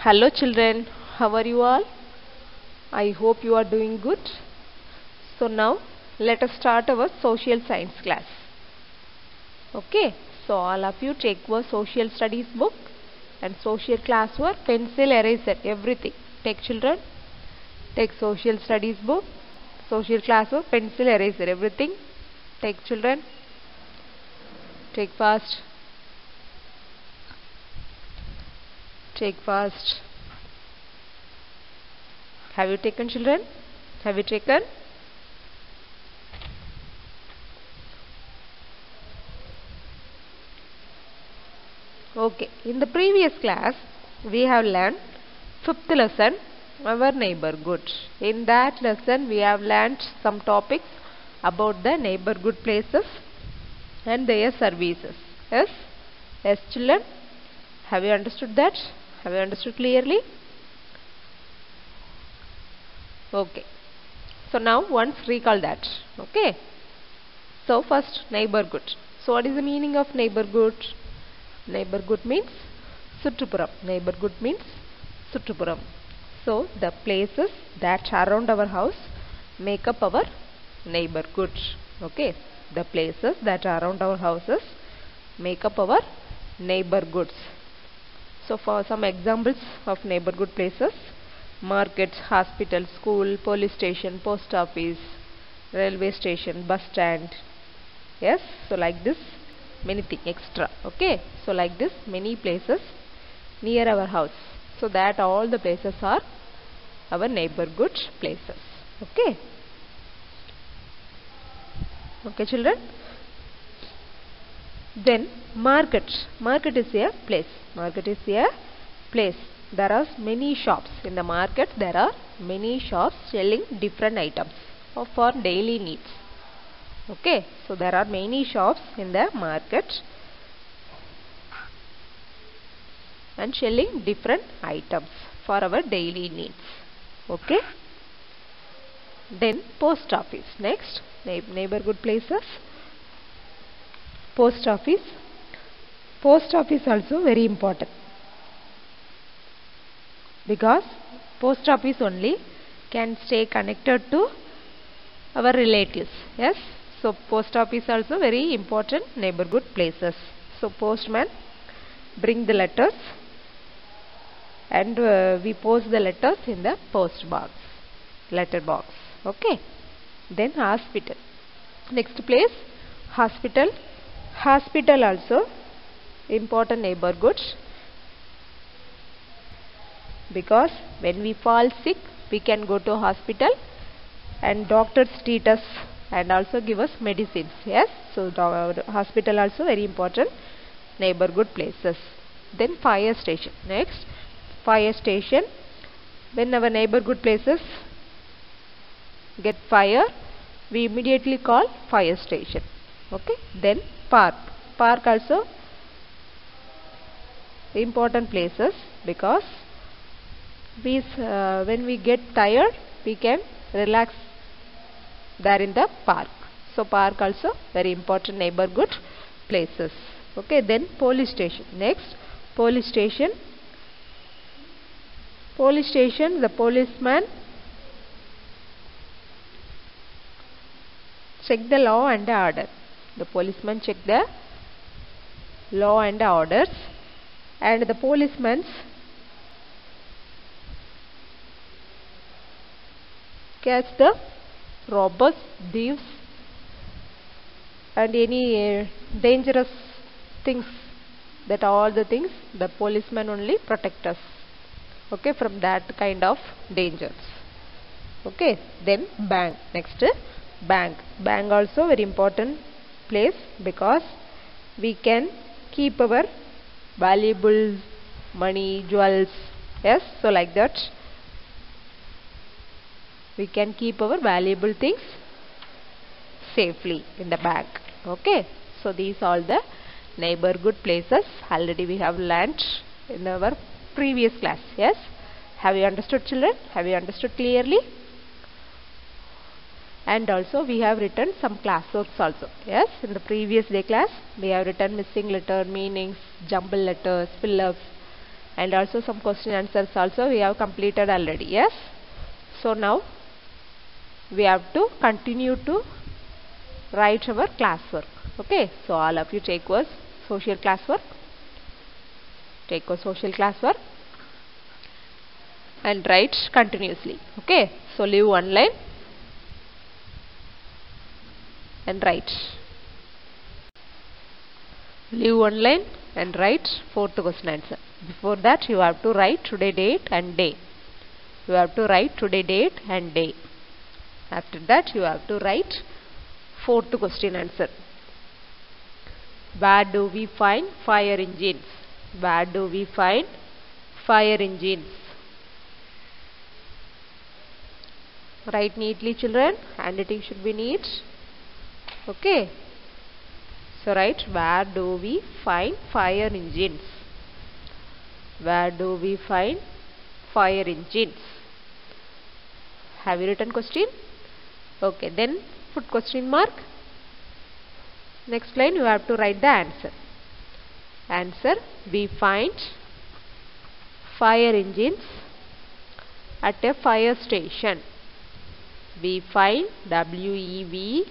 Hello children, how are you all? I hope you are doing good. So now let us start our social science class. Okay, so all of you take your social studies book and social classwork, pencil, eraser, everything. Take children, take social studies book, social classwork, pencil, eraser, everything. Take children, take fast. Take fast. Have you taken children? Have you taken? Okay, in the previous class we have learned fifth lesson, our neighborhood. In that lesson we have learned some topics about the neighborhood places and their services. Yes? Yes children? Have you understood that? Have you understood clearly? Okay. So now once recall that. Okay. So first neighborhood. So what is the meaning of neighborhood? Neighborhood means Suttupuram. Neighborhood means Suttupuram. So the places that surround our house make up our neighborhood. Okay. The places that are around our houses make up our neighborhoods. So for some examples of neighborhood places: markets, hospital, school, police station, post office, railway station, bus stand. Yes, so like this many things extra. Okay, so like this many places near our house, so that all the places are our neighborhood places. Okay. Okay children. Then market. Market is a place. Market is a place. There are many shops in the market. There are many shops selling different items for daily needs. Okay, so there are many shops in the market and selling different items for our daily needs. Okay. Then post office. Next, neighborhood places. Post office. Post office also very important, because post office only can stay connected to our relatives. Yes, so post office also very important neighborhood places. So postman bring the letters and we post the letters in the post box, letter box. Okay. Then hospital. Next place, hospital. Hospital also important neighborhood, because when we fall sick we can go to hospital and doctors treat us and also give us medicines. Yes, so hospital also very important neighborhood places. Then fire station. Next, fire station. When our neighborhood places get fire, we immediately call fire station. Okay. Then park. Park also important places, because when we get tired we can relax there in the park. So park also very important neighborhood places. Okay. Then police station. Next, police station. Police station, the policeman check the law and the order. The policeman check the law and the orders, and the policemen catch the robbers, thieves and any dangerous things. That all the things the policeman only protect us. Okay, from that kind of dangers. Okay. Then bank. Next, bank. Bank also very important place, because we can keep our valuable money, jewels. Yes, so like that we can keep our valuable things safely in the bank. Okay, so these are the neighborhood places. Already we have learnt in our previous class. Yes, have you understood children? Have you understood clearly? And also we have written some classworks also. Yes, in the previous day class we have written missing letter, meanings, jumble letters, fill-ups, and also some question answers also we have completed already. Yes, so now we have to continue to write our classwork. Okay, so all of you take your social classwork, and write continuously. Okay, so leave one line and write. Leave one line and write fourth question answer. Before that you have to write today date and day. You have to write today date and day. After that you have to write fourth question answer. Where do we find fire engines? Where do we find fire engines? Write neatly, children. Handwriting should be neat. Okay, so write where do we find fire engines? Where do we find fire engines? Have you written question? Okay, then put question mark. Next line you have to write the answer. Answer: we find fire engines at a fire station. We find WEV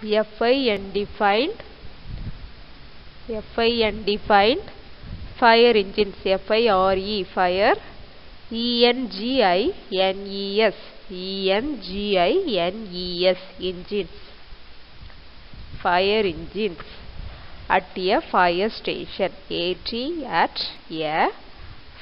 FIND fire engines. FIRE fire, ENGINES engines. Fire engines at a fire station. at a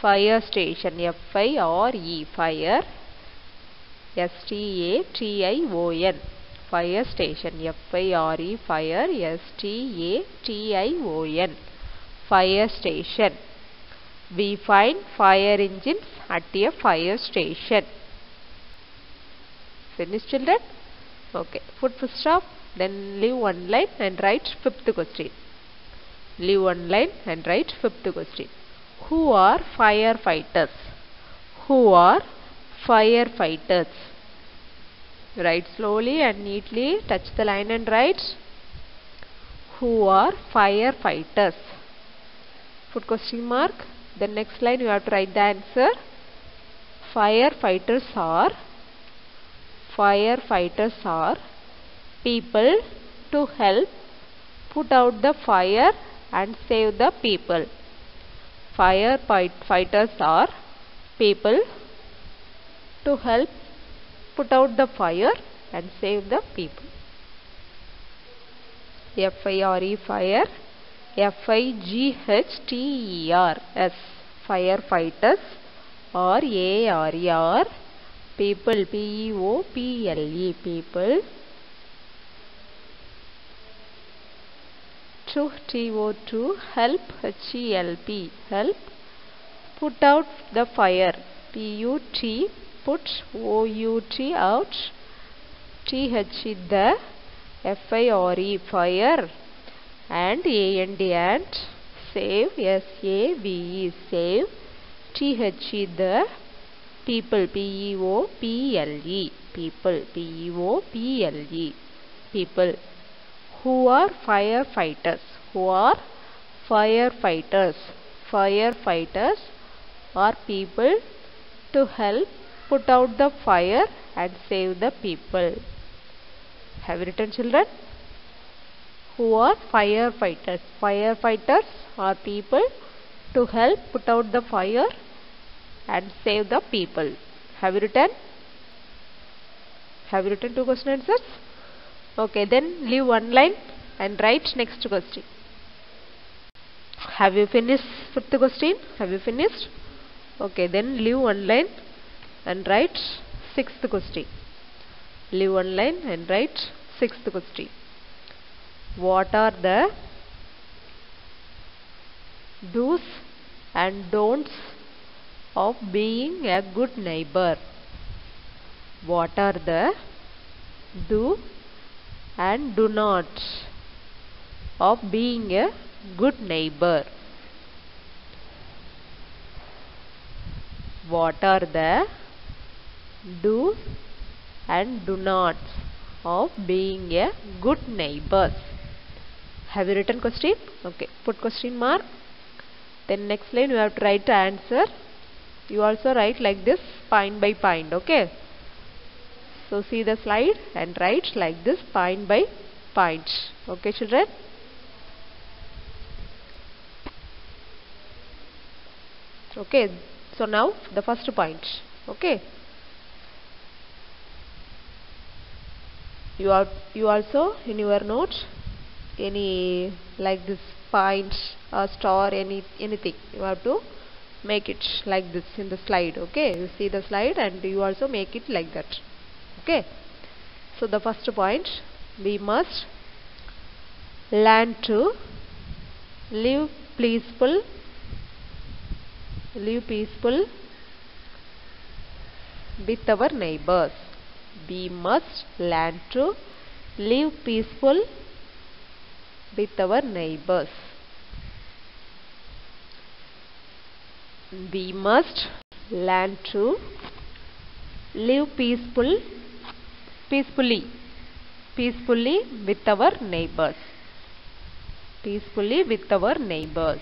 fire station. FIRE fire, STATION fire station. FIRE fire, STATION fire station. We find fire engines at a fire station. Finish, children? Okay, put full stop, then leave one line and write fifth question. Leave one line and write fifth question. Who are firefighters? Who are firefighters? Write slowly and neatly. Touch the line and write. Who are firefighters? Put question mark. Then next line you have to write the answer. Firefighters are people to help put out the fire and save the people. Firefighters are people to help put out the fire and save the people. FIRE fire, FIGHTERS firefighters, RARER people, PEOPLE people, to help, HELP help, put out the fire, PUT put, OUT out, THE the, FIRE fire, and AND and save, SAVE save, THE the people, PEOPLE people, PEOPLE people. Who are firefighters? Who are firefighters? Firefighters are people to help put out the fire and save the people. Have you written, children? Who are firefighters? Firefighters are people to help put out the fire and save the people. Have you written? Have you written two question answers? Okay, then leave one line and write next question. Have you finished fifth question? Have you finished? Okay, then leave one line and write sixth question. Leave one line and write sixth question. What are the do's and don'ts of being a good neighbor? What are the do and do not of being a good neighbor? What are the do and do nots of being a good neighbor? Have you written question? Okay, put question mark. Then next line you have to write the answer. You also write like this, point by point. Okay. So see the slide and write like this, point by point. Okay, children. Okay. So now the first point. Okay. You also in your note any like this point or star, anything you have to make it like this in the slide. Okay, you see the slide and you also make it like that. Okay, so the first point, we must learn to live peaceful with our neighbors. We must learn to live peaceful with our neighbors. We must learn to live peacefully with our neighbors. Peacefully with our neighbors.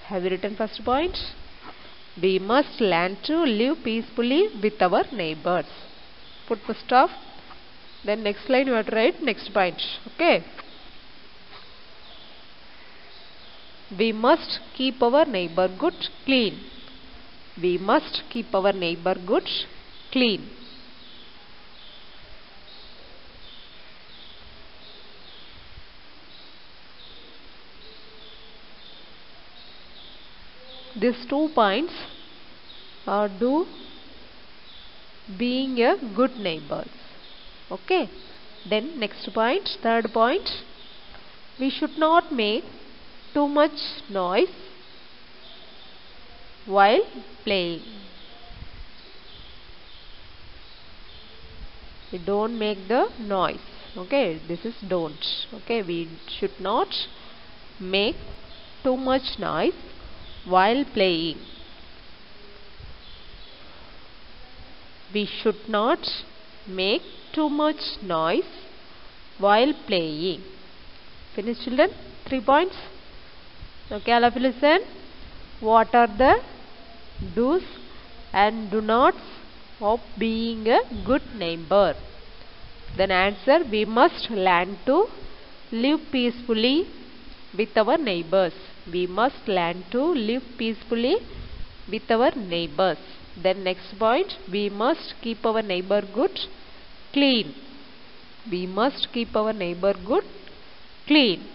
Have you written first point? We must learn to live peacefully with our neighbors. Put full stop. Then next line you have to write next point. Okay. We must keep our neighborhood clean. We must keep our neighborhood clean. These 2 points do being a good neighbor. Okay. Then next point, third point, we should not make too much noise while playing. We don't make the noise. Okay, this is don't. Okay, we should not make too much noise while playing. We should not make too much noise while playing. Finish, children? 3 points. Okay, all of you listen. What are the do's and do nots of being a good neighbor? Then answer, we must learn to live peacefully with our neighbors. We must learn to live peacefully with our neighbors. Then next point, we must keep our neighborhood clean. We must keep our neighborhood clean.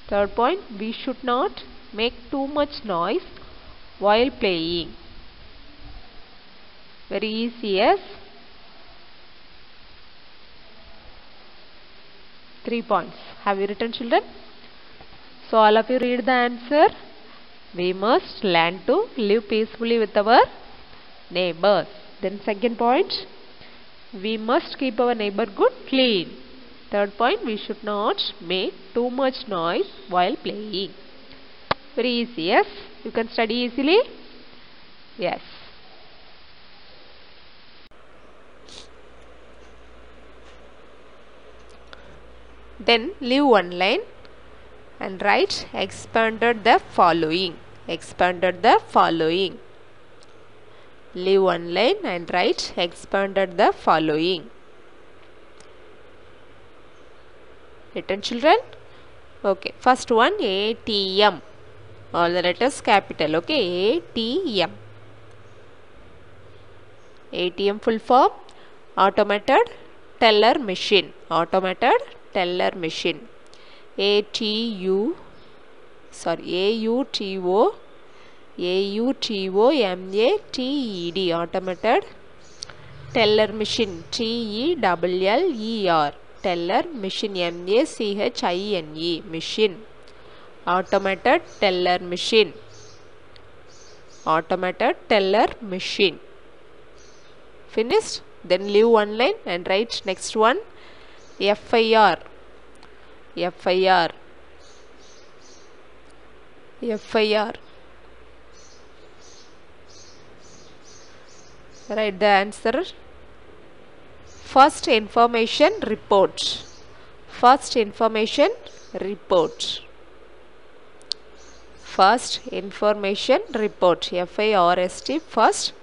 Third point, we should not make too much noise while playing. Very easy, yes? 3 points. Have you written, children? So all of you read the answer. We must learn to live peacefully with our neighbors. Then second point, we must keep our neighborhood clean. Third point, we should not make too much noise while playing. Very easy, yes? You can study easily? Yes. Then leave one line and write expanded the following. Expanded the following. Leave one line and write expanded the following. Written, children? Okay. First one, ATM. All the letters capital. Okay. ATM. ATM full form, automated teller machine. Automated teller machine. AUTO AUTOMATED. Automated teller machine. TELLER. Teller machine. MACHINE. Machine. Automated teller machine. Automated teller machine. Finished? Then leave one line and write next one. FIR. FIR. FIR. Write the answer. First information report. First information report. First information report. FIRST. First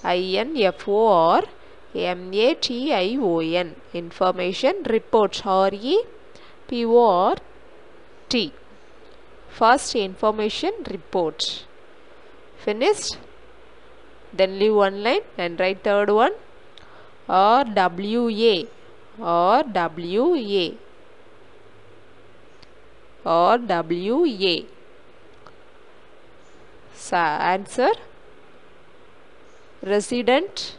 INFORMATION. Information report. REPORT. First information report. Finished? Then leave one line and write third one. RWA. RWA. RWA. Answer: Resident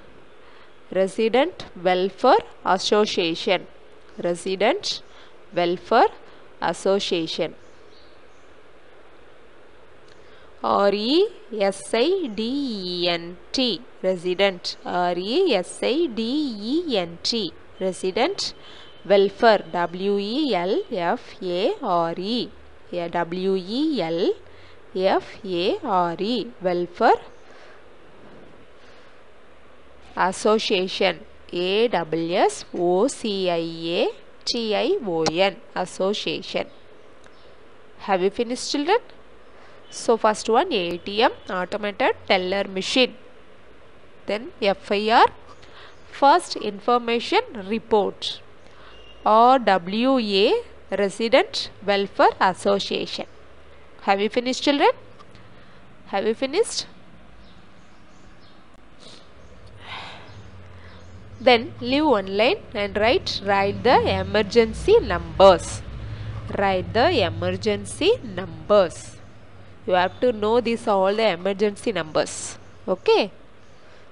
Welfare Association. Resident Welfare Association. RESIDENT. Resident. RESIDENT. Resident Welfare. WELFARE. WELFARE. Welfare Association. ASSOCIATION. Association. Have you finished, children? So first one ATM, automated teller machine. Then FIR, first information report. RWA, Resident Welfare Association. Have you finished, children? Have you finished? Then leave one line and write the emergency numbers. Write the emergency numbers. You have to know these are all the emergency numbers. Okay.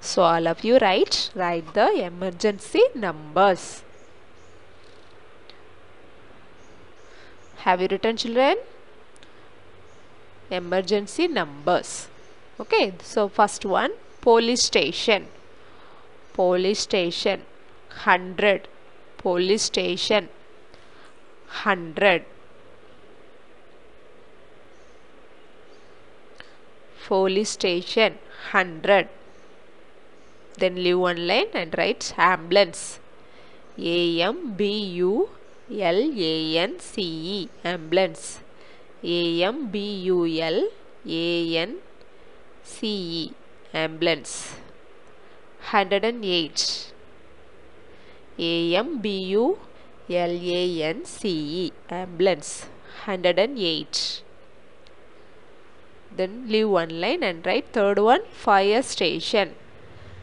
So all of you write the emergency numbers. Have you written, children? Emergency numbers. Okay. So first one, police station. Police station 100. Police station 100. Police station 100. Then leave one line and write ambulance. AMBULANCE. Ambulance. AMBULANCE. Ambulance. 108. AMBULANCE. Ambulance. 108. Then leave one line and write third one, fire station.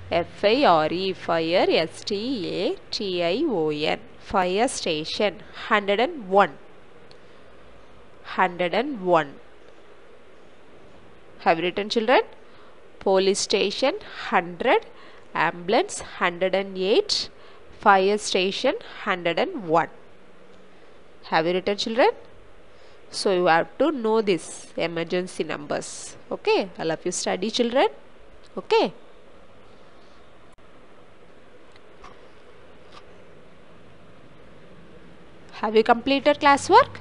FIRE. Fire STATION. Fire station 101. 101. Have you written, children? Police station 100. Ambulance 108. Fire station 101. Have you written, children? So you have to know this emergency numbers. Okay. All of you study, children. Okay. Have you completed classwork?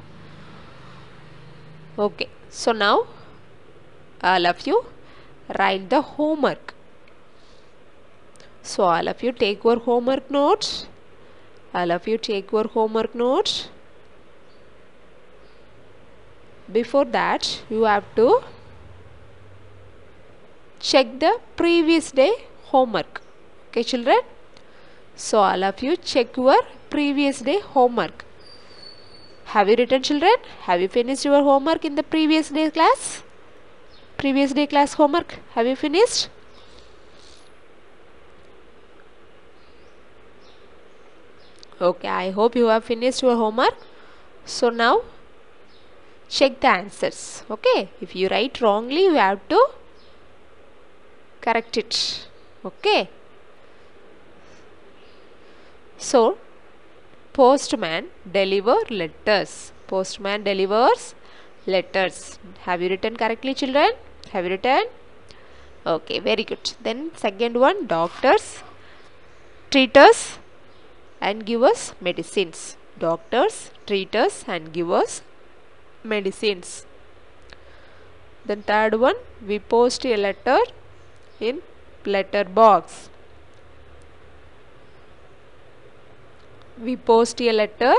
Okay. So now all of you write the homework. So all of you take your homework notes. All of you take your homework notes. Before that, you have to check the previous day homework. Okay, children? So all of you check your previous day homework. Have you written, children? Have you finished your homework in the previous day class? Previous day class homework. Have you finished? Okay, I hope you have finished your homework. So now check the answers. Okay, if you write wrongly, you have to correct it. Okay. So postman deliver letters. Postman delivers letters. Have you written correctly, children? Have you written? Okay, very good. Then second one, doctors treat us and give us medicines. Doctors treat us and give us medicines. Then third one, we post a letter in letter box. We post a letter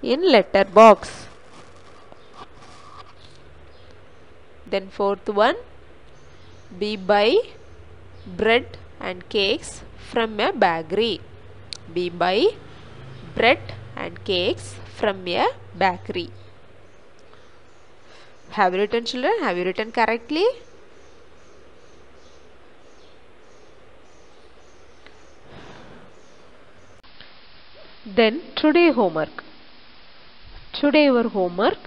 in letter box. Then fourth one, we buy bread and cakes from a bakery. We buy bread and cakes from a bakery. Have you written, children? Have you written correctly? Then today homework. Today your homework,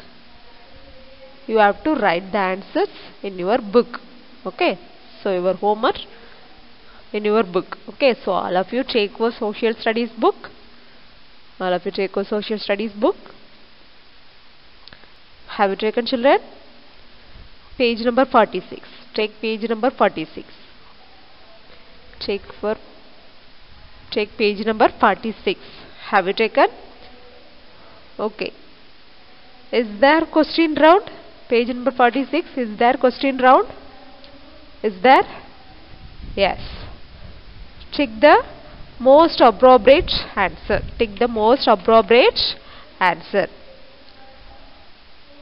you have to write the answers in your book. Okay, so your homework in your book. Okay, so all of you take your social studies book. All of you take your social studies book. Have you taken, children? Page number 46. Take page number 46. Take page number 46. Have you taken? Okay. Is there question round? Page number 46. Is there question round? Is there? Yes. Tick the most appropriate answer. Tick the most appropriate answer.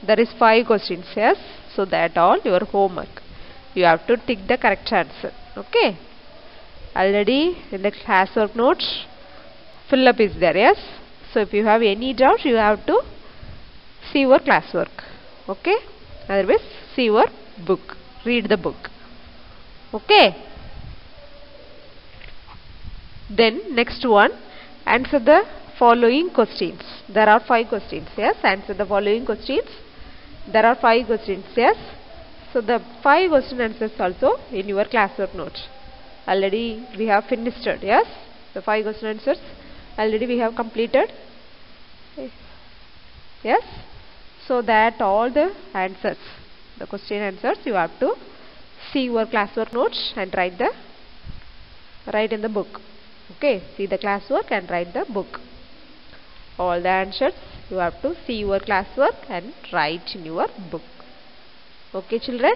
There is 5 questions. Yes. So that all your homework. You have to tick the correct answer. Okay. Already in the classwork notes, fill up is there. Yes. So if you have any doubt, you have to see your classwork. Okay. Otherwise, see your book. Read the book. Okay. Then next one, answer the following questions. There are 5 questions. Yes. Answer the following questions. There are 5 questions. Yes. So the 5 question answers also in your classwork notes. Already we have finished it. Yes. The 5 question answers already we have completed. Yes. So that all the answers, the question answers, you have to see your classwork notes and write in the book. Okay, see the classwork and write the book. All the answers you have to see your classwork and write in your book. Okay, children.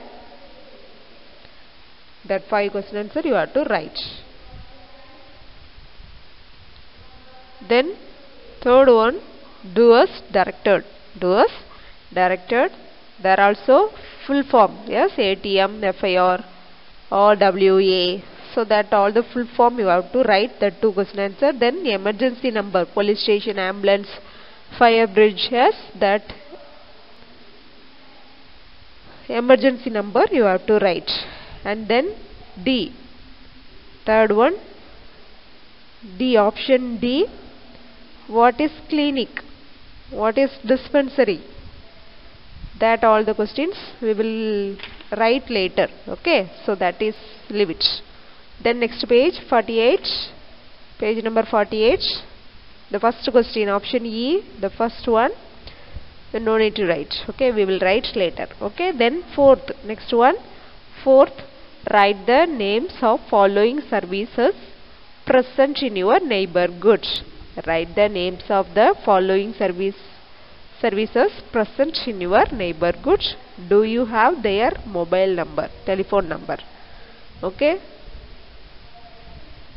That 5 question answer you have to write. Then third one, do as directed. Do as directed. There are also full form. Yes, ATM, FIR, OWA. So that all the full form you have to write the 2 question answer. Then emergency number, police station, ambulance, fire bridge. Yes, that emergency number you have to write. And then D, third one, D, option D, what is clinic, what is dispensary, that all the questions we will write later. Okay, so that is leave it. Then next page 48, page number 48, the first question, option E, the first one, no need to write. Okay, we will write later. Okay, then fourth, next one, fourth, write the names of following services present in your neighborhood. Write the names of the following services present in your neighborhood. Do you have their mobile number, telephone number? Okay.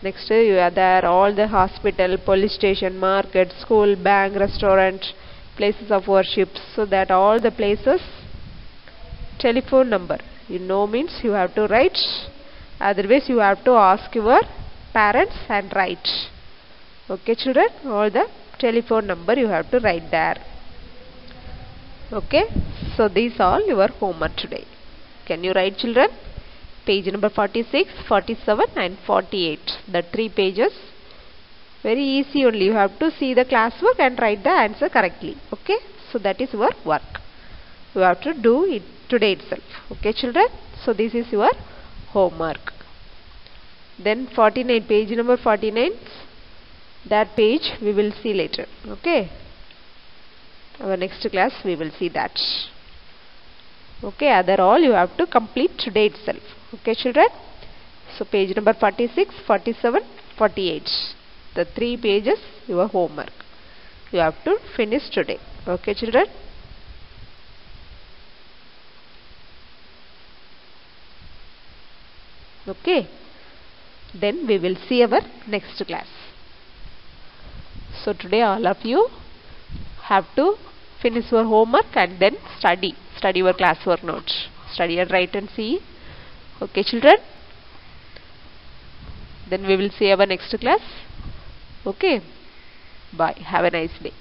Next, you have there all the hospital, police station, market, school, bank, restaurant, places of worship. So that all the places telephone number, you know, means you have to write. Otherwise you have to ask your parents and write. Okay, children, all the telephone number you have to write there. Okay, so these are your homework today. Can you write, children? Page number 46, 47 and 48, the 3 pages. Very easy only. You have to see the classwork and write the answer correctly. Okay, so that is your work. You have to do it today itself. Okay, children, so this is your homework. Then 49, page number 49, that page we will see later. Okay, our next class we will see that. Okay, other all you have to complete today itself. Okay, children, so page number 46, 47, 48, the 3 pages your homework you have to finish today. Okay, children. Okay, then we will see our next class. So today all of you have to finish your homework and then study your classwork notes. study and write and see. Okay children, then we will see our next class. Okay, bye, have a nice day.